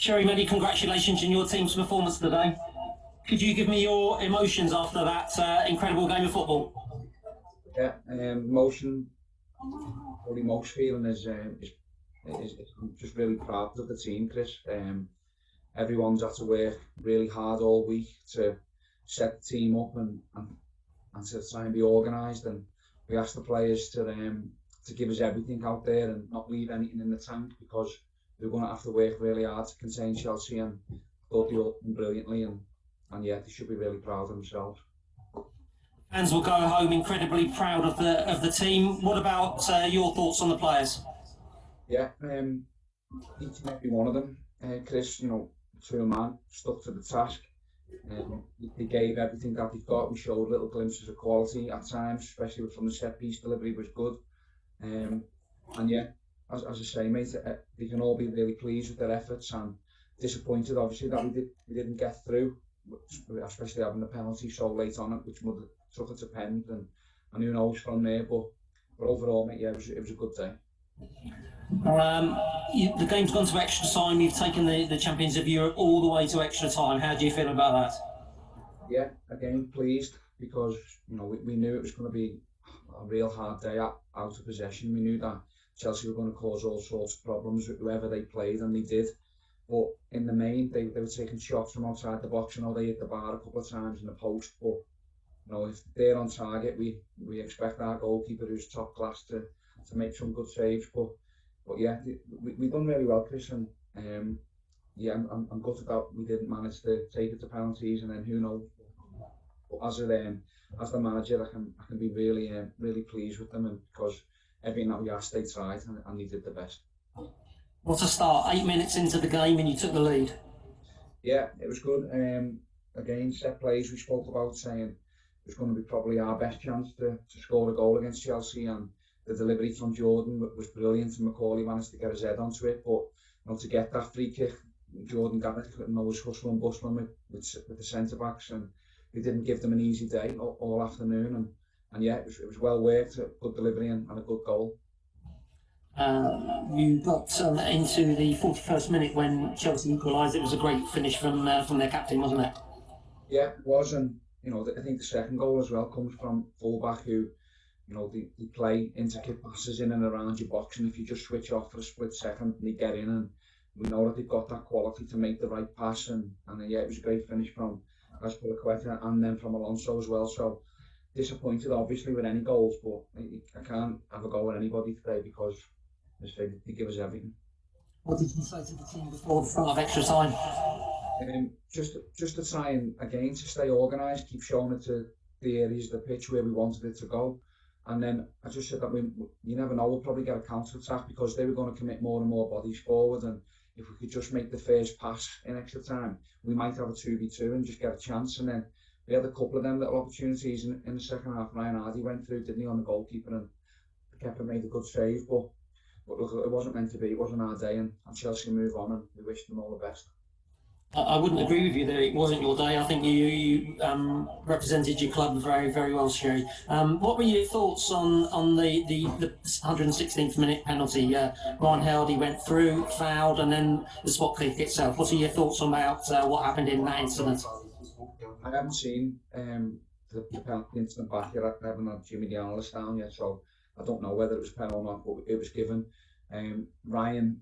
Sherry, many congratulations on your team's performance today. Could you give me your emotions after that incredible game of football? Yeah, emotion, probably most feeling is I'm just really proud of the team, Chris. Everyone's had to work really hard all week to set the team up and to try and be organised, and we asked the players to give us everything out there and not leave anything in the tank, because they're going to have to work really hard to contain Chelsea, and I thought they all done brilliantly, and yeah, they should be really proud of themselves. Fans will go home incredibly proud of the team. What about your thoughts on the players? Yeah, each and every one of them, Chris, to a man, stuck to the task. They gave everything that they've got. We showed little glimpses of quality at times, especially from the set piece delivery was good. And yeah, as I say, mate, they can all be really pleased with their efforts, and disappointed obviously that we didn't get through, especially having the penalty so late on it, which would have took it to pen, and who knows from there. But overall, mate, yeah, it was a good day. The game's gone to extra time. You've taken the Champions of Europe all the way to extra time. How do you feel about that? Yeah, again, pleased, because we knew it was going to be a real hard day out of possession. We knew that Chelsea were going to cause all sorts of problems with whoever they played, and they did. But in the main, they were taking shots from outside the box. They hit the bar a couple of times in the post, but if they're on target, we expect our goalkeeper, who's top class, to make some good saves. But yeah, we done really well, Chris, and yeah, I'm gutted that we didn't manage to take it to penalties, and then who knows. But as the manager, I can be really pleased with them, and because everything that we asked, they tried, and they did the best. What a start! 8 minutes into the game, and you took the lead. Yeah, it was good. Again, set plays, we spoke about saying it was going to be probably our best chance to score a goal against Chelsea, and the delivery from Jordan was brilliant, and McCauley managed to get his head onto it. But to get that free kick, Jordan Garrett was hustling and bustling with the centre backs, and they didn't give them an easy day all afternoon. And yeah, it was well worked, a good delivery and a good goal. You got into the 41st minute when Chelsea equalised. It was a great finish from their captain, wasn't it? Yeah, it was, and I think the second goal as well comes from fullback, who they play intricate passes in and around your box, and if you just switch off for a split second, they get in, and we know that they've got that quality to make the right pass, and yeah, it was a great finish from Azpilicueta and then from Alonso as well. So disappointed obviously with any goals, but I can't have a go at anybody today, because they give us everything. What did you say to the team before the start of extra time? Just to try and, again, to stay organised, keep showing it to the areas of the pitch where we wanted it to go. And then I just said that you never know, we'll probably get a counter-attack, because they were going to commit more and more bodies forward, and if we could just make the first pass in extra time, we might have a 2v2 and just get a chance. And then we had a couple of them little opportunities in the second half. Ryan Hardie went through, didn't he, on the goalkeeper, and the keeper made a good save, but look, it wasn't meant to be. It wasn't our day, and Chelsea move on, and we wish them all the best. I wouldn't agree with you that it wasn't your day. I think you represented your club very, very well, Sherry. What were your thoughts on the 116th minute penalty? Ryan Hardie went through, fouled, and then the spot kick itself. What are your thoughts about what happened in that incident? I haven't seen the penalty incident back yet. I haven't had Jimmy the analyst down yet, so I don't know whether it was penalty or not, but it was given. Ryan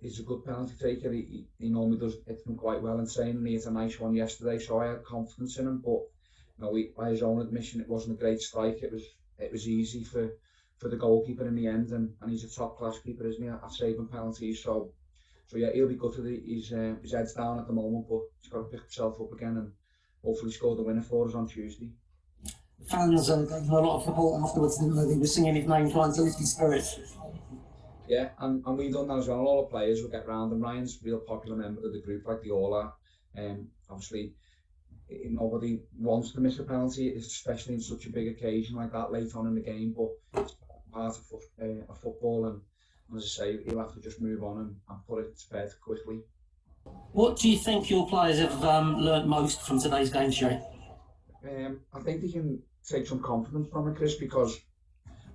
is a good penalty taker. He normally does hit them quite well, and saying he hit a nice one yesterday, so I had confidence in him. But by his own admission, it wasn't a great strike. It was easy for the goalkeeper in the end, and he's a top class keeper, isn't he, at saving penalties. So yeah, he'll be gutted. His head's down at the moment, but he's got to pick himself up again and hopefully score the winner for us on Tuesday. Fans gave him a lot of support afterwards, didn't they? They were singing his name, trying to lift his spirits. Yeah, and we've done that as well. All the players will get round, and Ryan's a real popular member of the group, like they all are. Obviously, nobody wants to miss a penalty, especially in such a big occasion like that late on in the game, but it's part of football, and as I say, he'll have to just move on and put it to bed quickly. What do you think your players have learnt most from today's game, Sherry? I think they can take some confidence from it, Chris, because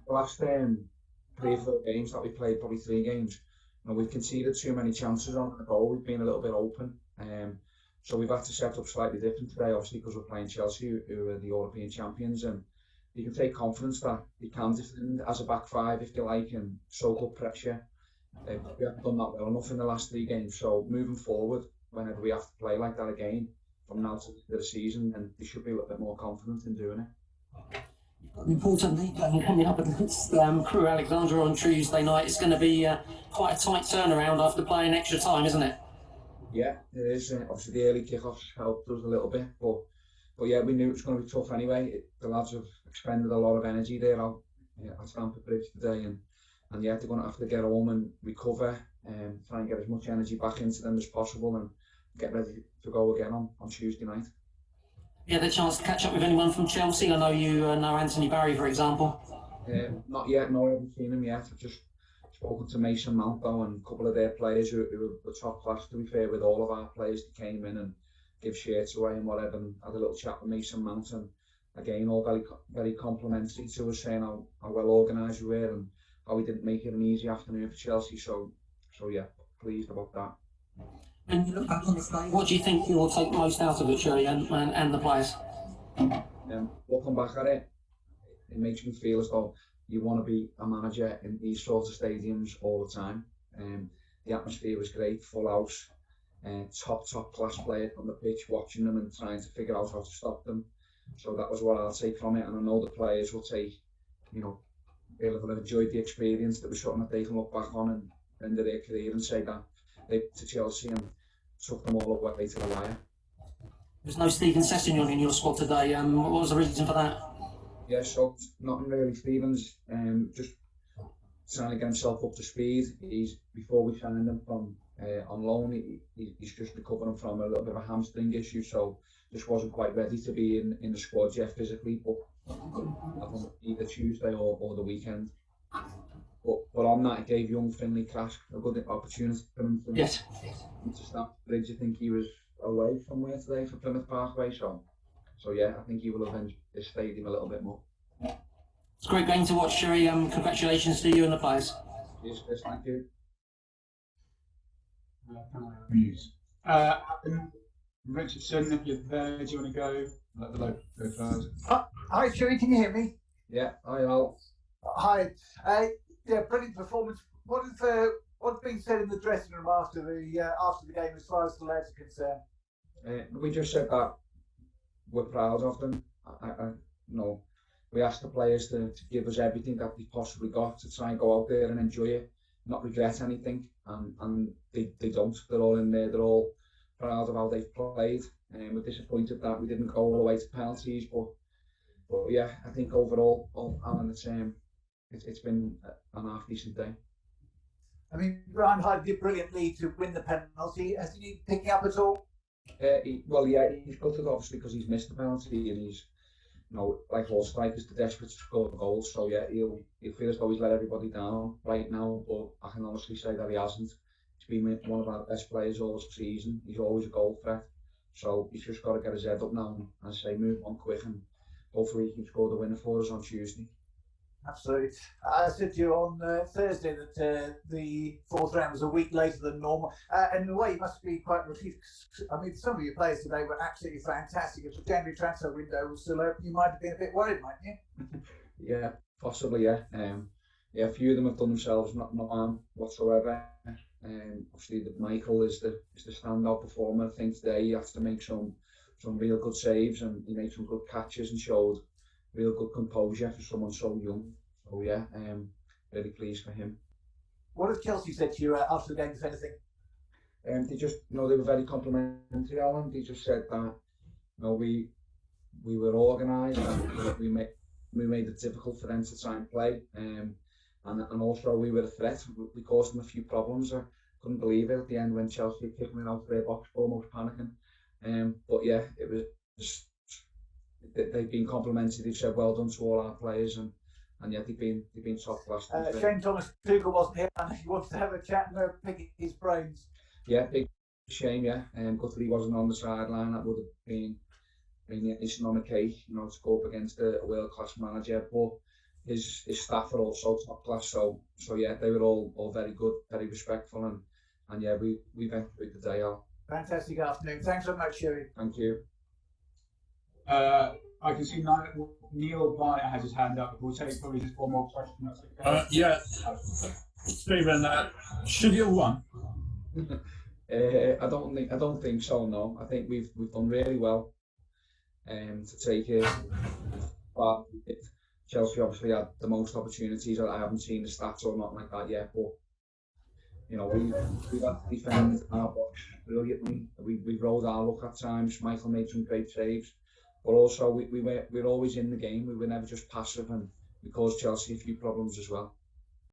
the last 3 or 4 games that we played, probably 3 games, we've conceded too many chances on the goal. We've been a little bit open. So we've had to set up slightly different today, obviously, because we're playing Chelsea, who are the European champions, and you can take confidence that you can defend as a back five, if you like, and soak up pressure. We haven't done that well enough in the last 3 games, so moving forward, whenever we have to play like that again, from now to the season, and they should be a little bit more confident in doing it. Importantly, coming up against Crewe Alexandra on Tuesday night, it's going to be quite a tight turnaround after playing extra time, isn't it? Yeah, it is. Obviously, the early kickoffs helped us a little bit, but yeah, we knew it was going to be tough anyway. The lads have expended a lot of energy there out at Stamford Bridge today, and yeah, they're going to have to get home and recover, and try and get as much energy back into them as possible, and get ready to go again on Tuesday night. You had a chance to catch up with anyone from Chelsea? I know you know Anthony Barry, for example. Not yet. No, I haven't seen him yet. I've just spoken to Mason Mount though, and a couple of their players who were top class, to be fair, with all of our players that came in and give shirts away and whatever, and had a little chat with Mason Mount, and again, all very complimentary to us, saying how well organised we were and how we didn't make it an easy afternoon for Chelsea. So yeah, pleased about that. And you look back on this day, what do you think you'll take most out of it, Shirley, and the players? Looking back at it, it makes me feel as though you want to be a manager in these sorts of stadiums all the time. The atmosphere was great, full house, top class players on the pitch, watching them and trying to figure out how to stop them. So that was what I'll take from it, and I know the players will take, they'll have enjoyed the experience. That was something that they can look back on and end of their career and say that they to Chelsea and took them all the way to the wire. There's no Steven Schumacher in your squad today. What was the reason for that? Yeah, so nothing really. Steven's just trying to get himself up to speed. Before we signed him from on loan, he's just recovering from a little bit of a hamstring issue, so just wasn't quite ready to be in the squad yet physically. But either Tuesday or the weekend. But on that, it gave young Finlay Crask a good opportunity for him to Stamford Bridge. I think he was away somewhere today for Plymouth Argyle, so yeah, I think he will avenge this stadium a little bit more. It's a great game to watch, Sherry. Congratulations to you and the players. Cheers, Chris, thank you. Richardson, if you're there, do you want to go? Let the local go first. Hi, Sherry, can you hear me? Yeah, hi Al. Hi. Yeah, brilliant performance. What's been said in the dressing room after the game as far as the lads are concerned? We just said that we're proud of them. We asked the players to give us everything that they possibly got to try and go out there and enjoy it, not regret anything, and they don't. They're all in there. They're all proud of how they've played, and we're disappointed that we didn't go all the way to penalties, but yeah, I think overall, Alan, it's been an half decent day. I mean, Brian Hardie did brilliantly to win the penalty. Has he been picking up at all? He's gutted obviously because he's missed the penalty, and he's, like all strikers, they're desperate to score goals. So yeah, he'll feel as though he's let everybody down right now. But I can honestly say that he hasn't. He's been one of our best players all season. He's always a goal threat. So he's just got to get his head up now and say move on quick, and hopefully he can score the winner for us on Tuesday. Absolutely. I said to you on Thursday that the fourth round was a week later than normal. And in a way, you must be quite relieved. I mean, some of your players today were absolutely fantastic. If the January transfer window was still open, you might have been a bit worried, mightn't you? Yeah, possibly, yeah. A few of them have done themselves not harm whatsoever. Obviously, Michael is the standout performer. I think today he has to make some real good saves, and he made some good catches and showed real good composure for someone so young. So yeah, really pleased for him. What has Chelsea said to you after the game, if anything? They just, they were very complimentary, Alan. They just said that, we were organised, and we made it difficult for them to try and play. And also we were a threat. We caused them a few problems. I couldn't believe it at the end when Chelsea kicked me out of their box, almost panicking. But yeah, it was. They've been complimentary. They've said well done to all our players, and yet they've been top class. Shane Thomas Tuchel wasn't here, and he wanted to have a chat and pick his brains. Yeah, big shame. Yeah, gutted he wasn't on the sideline. That would have been icing on the cake, to go up against a world class manager. But his staff are also top class. So yeah, they were all very good, very respectful, and yeah, we went through the day out. Fantastic afternoon. Thanks so much, Sherry. Thank you. I can see Neil Barnett has his hand up. We'll take probably just one more question. That's okay. Yeah, Stephen, should you have won? I don't think so. No, I think we've done really well to take it. But Chelsea obviously had the most opportunities. I haven't seen the stats or nothing like that yet, but you know, we've had to defend our box brilliantly. We rolled our luck at times. Michael made some great saves, but also we're always in the game. We were never just passive, and we caused Chelsea a few problems as well.